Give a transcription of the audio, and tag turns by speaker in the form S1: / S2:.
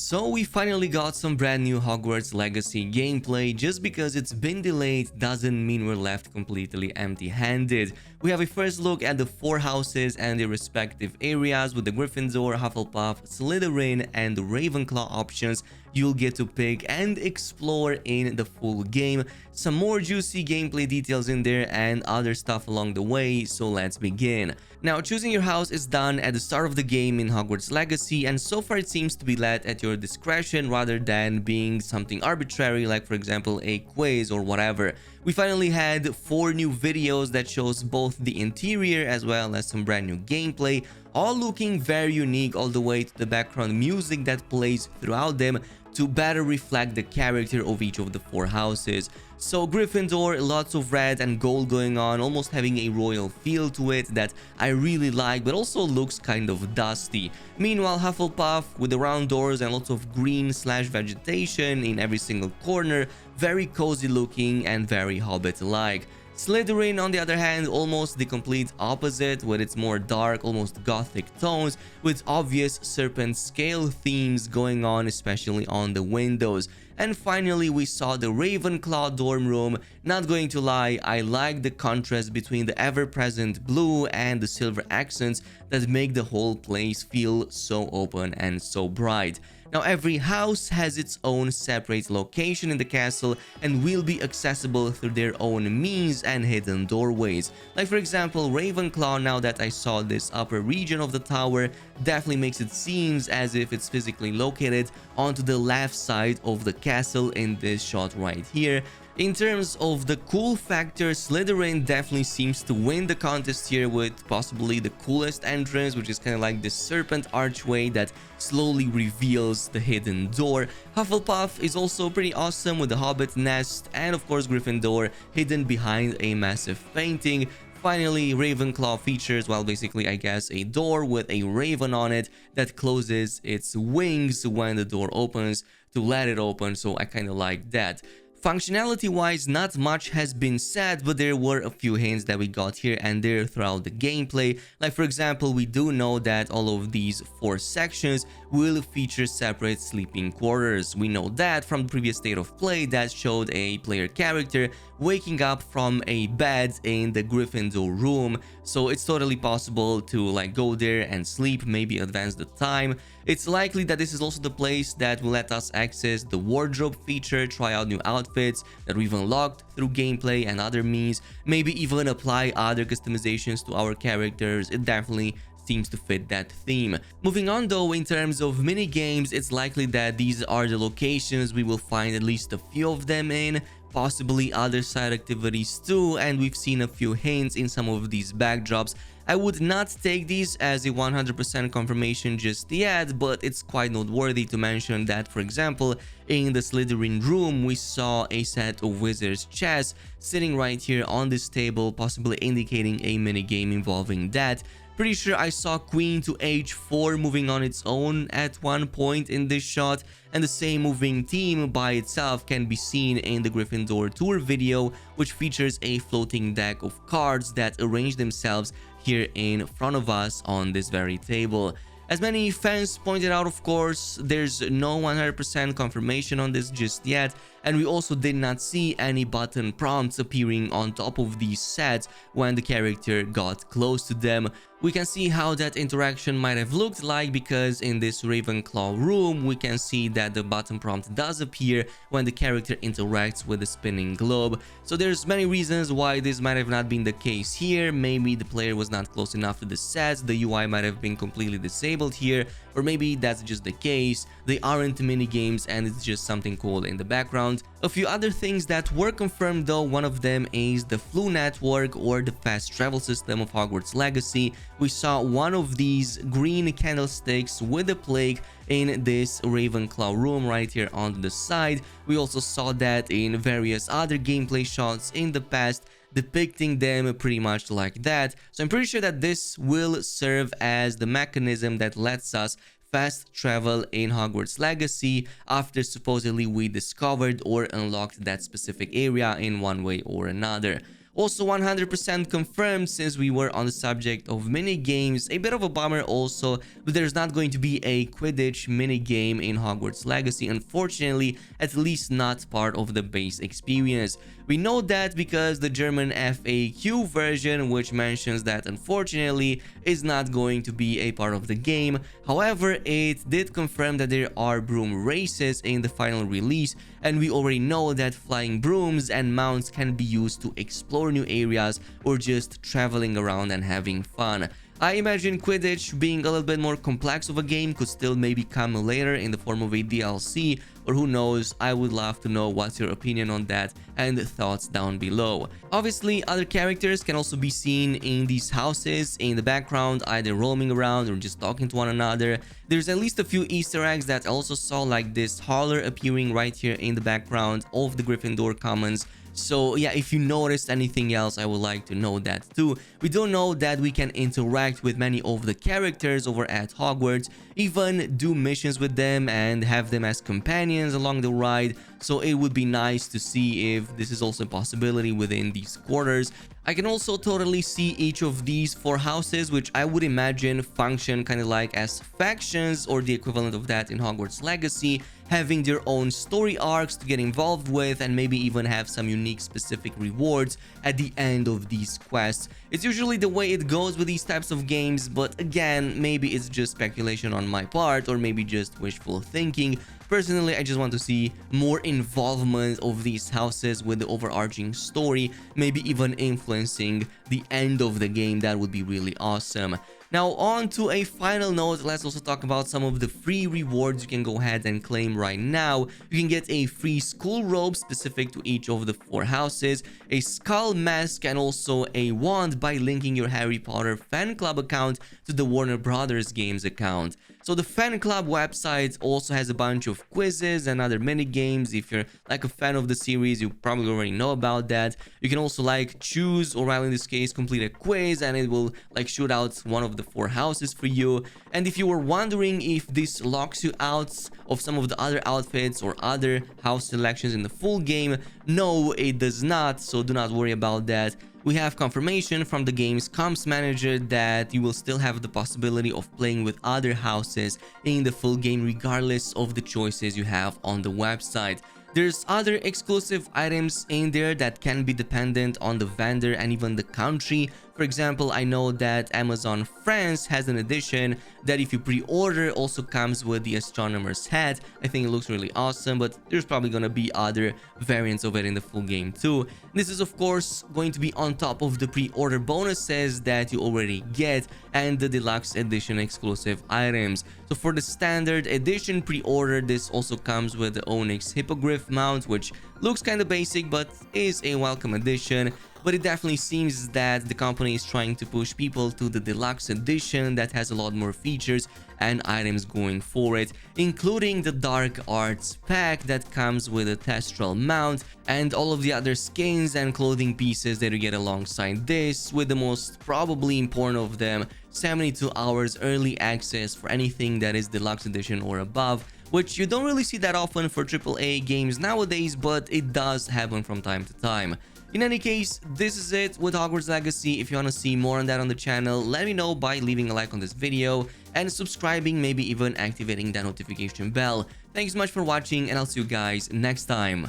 S1: So we finally got some brand new Hogwarts Legacy gameplay. Just because it's been delayed doesn't mean we're left completely empty-handed. We have a first look at the four houses and their respective areas with the Gryffindor, Hufflepuff, Slytherin and the Ravenclaw options you'll get to pick and explore in the full game. Some more juicy gameplay details in there and other stuff along the way, so let's begin. Now, choosing your house is done at the start of the game in Hogwarts Legacy, and so far it seems to be led at your discretion rather than being something arbitrary like, for example, a quiz or whatever. We finally had 4 new videos that shows both the interior as well as some brand new gameplay, all looking very unique, all the way to the background music that plays throughout them to better reflect the character of each of the 4 houses. So Gryffindor, lots of red and gold going on, almost having a royal feel to it that I really like, but also looks kind of dusty. Meanwhile, Hufflepuff, with the round doors and lots of green/vegetation in every single corner, very cozy looking and very Hobbit-like. Slytherin, on the other hand, almost the complete opposite, with its more dark, almost gothic tones, with obvious serpent scale themes going on, especially on the windows. And finally, we saw the Ravenclaw dorm room. Not going to lie, I like the contrast between the ever-present blue and the silver accents that make the whole place feel so open and so bright. Now, every house has its own separate location in the castle and will be accessible through their own means and hidden doorways. Like, for example, Ravenclaw, now that I saw this upper region of the tower, definitely makes it seem as if it's physically located onto the left side of the castle in this shot right here. In terms of the cool factor, Slytherin definitely seems to win the contest here with possibly the coolest entrance, which is kind of like the serpent archway that slowly reveals the hidden door. Hufflepuff is also pretty awesome with the Hobbit nest, and of course Gryffindor hidden behind a massive painting. Finally, Ravenclaw features, well, basically, I guess, a door with a raven on it that closes its wings when the door opens to let it open, so I kind of like that. Functionality-wise, not much has been said, but there were a few hints that we got here and there throughout the gameplay. Like, for example, we do know that all of these 4 sections will feature separate sleeping quarters. We know that from the previous state of play that showed a player character waking up from a bed in the Gryffindor room, so it's totally possible to go there and sleep, maybe advance the time. It's likely that this is also the place that will let us access the wardrobe feature, try out new outfits that we've unlocked through gameplay and other means, maybe even apply other customizations to our characters. It definitely seems to fit that theme. Moving on though, in terms of mini games, it's likely that these are the locations we will find at least a few of them in, possibly other side activities too, and we've seen a few hints in some of these backdrops. I would not take these as a 100% confirmation just yet, but it's quite noteworthy to mention that, for example, in the Slytherin room, we saw a set of wizard's chess sitting right here on this table, possibly indicating a minigame involving that. Pretty sure I saw Queen to H4 moving on its own at one point in this shot, and the same moving team by itself can be seen in the Gryffindor tour video, which features a floating deck of cards that arrange themselves here in front of us on this very table. As many fans pointed out, of course, there's no 100% confirmation on this just yet, and we also did not see any button prompts appearing on top of these sets when the character got close to them. We can see how that interaction might have looked like, because in this Ravenclaw room we can see that the button prompt does appear when the character interacts with the spinning globe. So there's many reasons why this might have not been the case here. Maybe the player was not close enough to the sets, the UI might have been completely disabled here, or maybe that's just the case, they aren't mini games and it's just something cool in the background. A few other things that were confirmed though, one of them is the Flu Network, or the fast travel system of Hogwarts Legacy. We saw one of these green candlesticks with a plague in this Ravenclaw room right here on the side. We also saw that in various other gameplay shots in the past, depicting them pretty much like that. So I'm pretty sure that this will serve as the mechanism that lets us fast travel in Hogwarts Legacy after supposedly we discovered or unlocked that specific area in one way or another. Also 100% confirmed, since we were on the subject of minigames. A bit of a bummer also, but there's not going to be a Quidditch minigame in Hogwarts Legacy, unfortunately, at least not part of the base experience. We know that because the German FAQ version, which mentions that unfortunately is not going to be a part of the game. However, it did confirm that there are broom races in the final release, and we already know that flying brooms and mounts can be used to explore new areas or just traveling around and having fun. I imagine Quidditch being a little bit more complex of a game could still maybe come later in the form of a DLC, or who knows. I would love to know what's your opinion on that and thoughts down below. Obviously, other characters can also be seen in these houses in the background, either roaming around or just talking to one another. There's at least a few Easter eggs that I also saw, like this holler appearing right here in the background of the Gryffindor Commons. So yeah, if you noticed anything else, I would like to know that too. We do know that we can interact with many of the characters over at Hogwarts, even do missions with them and have them as companions along the ride. So it would be nice to see if this is also a possibility within these quarters. I can also totally see each of these 4 houses, which I would imagine function kind of like as factions or the equivalent of that in Hogwarts Legacy, having their own story arcs to get involved with, and maybe even have some unique specific rewards at the end of these quests. It's usually the way it goes with these types of games, but again, maybe it's just speculation on my part, or maybe just wishful thinking. Personally, I just want to see more involvement of these houses with the overarching story, maybe even influencing the end of the game. That would be really awesome. Now, on to a final note, let's also talk about some of the free rewards you can go ahead and claim right now. You can get a free school robe specific to each of the 4 houses, a skull mask, and also a wand by linking your Harry Potter fan club account to the Warner Brothers Games account. So the fan club website also has a bunch of quizzes and other mini games. If you're like a fan of the series, you probably already know about that. You can also like choose, or well, in this case, complete a quiz, and it will like shoot out one of the 4 houses for you. And if you were wondering if this locks you out of some of the other outfits or other house selections in the full game, no, it does not, so do not worry about that. We have confirmation from the game's comms manager that you will still have the possibility of playing with other houses in the full game regardless of the choices you have on the website. There's other exclusive items in there that can be dependent on the vendor and even the country. For example, I know that Amazon France has an edition that if you pre-order also comes with the astronomer's hat. I think it looks really awesome, but there's probably gonna be other variants of it in the full game too. This is of course going to be on top of the pre-order bonuses that you already get and the deluxe edition exclusive items. So for the standard edition pre-order, this also comes with the Onyx Hippogriff mount, which looks kind of basic but is a welcome addition. But it definitely seems that the company is trying to push people to the deluxe edition that has a lot more features and items going for it, including the Dark Arts pack that comes with a Thestral mount and all of the other skins and clothing pieces that you get alongside this, with the most probably important of them, 72 hours early access for anything that is deluxe edition or above, which you don't really see that often for AAA games nowadays, but it does happen from time to time. In any case, this is it with Hogwarts Legacy. If you want to see more on that on the channel, let me know by leaving a like on this video and subscribing, maybe even activating that notification bell. Thanks so much for watching, and I'll see you guys next time.